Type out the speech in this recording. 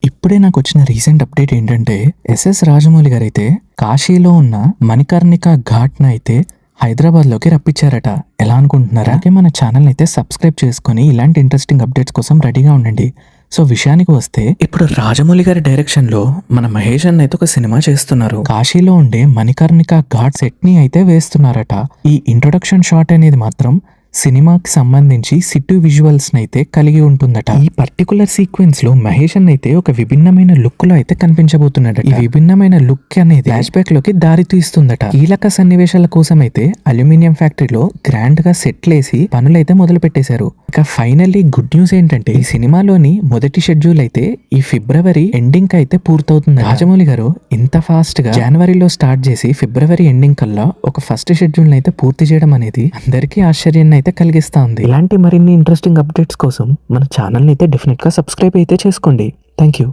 ఇప్పుడే నాకు వచ్చిన రీసెంట్ అప్డేట్ ఏంటంటే ఎస్ఎస్ రాజమౌళి గారు అయితే కాశీలో ఉన్న మణికర్ణిక ఘాట్ న అయితే హైదరాబాద్ లోకి రప్పించారట. ఎలా అనుకుంటున్నారా? అలాగే మన ఛానల్ అయితే సబ్స్క్రైబ్ చేసుకుని ఇలాంటి ఇంట్రెస్టింగ్ అప్డేట్స్ కోసం రెడీగా ఉండండి. సో విషయానికి వస్తే ఇప్పుడు రాజమౌళి గారి డైరెక్షన్ లో మన మహేష్ అన్న అయితే ఒక సినిమా చేస్తున్నారు. కాశీలో ఉండే మణికర్ణిక ఘాట్ సెట్ ని అయితే వేస్తున్నారట. ఈ ఇంట్రొడక్షన్ షాట్ అనేది మాత్రం సినిమాకి సంబంధించి సిటీ విజువల్స్ నైతే కలిగి ఉంటుందట. ఈ పర్టికులర్ సీక్వెన్స్ లో మహేష్ అన్న అయితే ఒక విభిన్నమైన లుక్ లో అయితే కనిపించబోతున్నాడట. ఈ విభిన్నమైన లుక్ అనేది ఫ్లాష్ బ్యాక్ లోకి దారి తీస్తుందట. కీలక సన్నివేశాల కోసం అయితే అల్యూమినియం ఫ్యాక్టరీలో గ్రాండ్ గా సెట్లేసి పనులైతే మొదలు పెట్టేశారు. ఇక ఫైనల్లీ గుడ్ న్యూస్ ఏంటంటే ఈ సినిమాలోని మొదటి షెడ్యూల్ అయితే ఈ ఫిబ్రవరి ఎండింగ్ కి అయితే పూర్తవుతుంది. రాజమౌళి గారు ఇంత ఫాస్ట్ గా జనవరిలో స్టార్ట్ చేసి ఫిబ్రవరి ఎండింగ్ కల్లా ఒక ఫస్ట్ షెడ్యూల్ అయితే పూర్తి చేయడం అనేది అందరికీ ఆశ్చర్యాన్ని అయితే కలిగిస్తా ఉంది. ఇలాంటి మరిన్ని ఇంట్రెస్టింగ్ అప్డేట్స్ కోసం మన ఛానల్ అయితే డెఫినెట్ గా సబ్స్క్రైబ్ అయితే చేసుకోండి. Thank you.